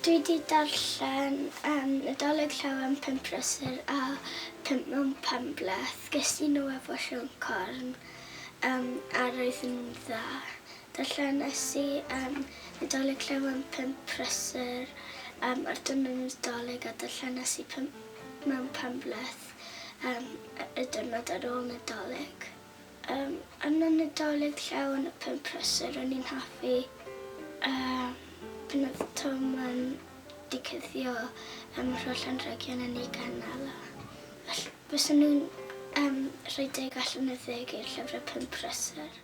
Dwi wedi darllen Nadolig llawen Pump Prysur a 5 mewn penbleth. Ges i nhw efo Siôn Corn a roedd yn dda. Darllenes i Nadolig llawen Pump Prysur ar diwrnod Nadolig a darllenes i 5 mewn penbleth y diwrnod ar ôl Nadolig. Yn y Nadolig llawen y Pump Prysur o'n i'n hoffi pan oedd Tom yn digyddio rhoi Llanrhegion yn ei ganol. Fyswn nhw'n rhoi 10 allan o 10 i'r llyfrau Pump Prysur.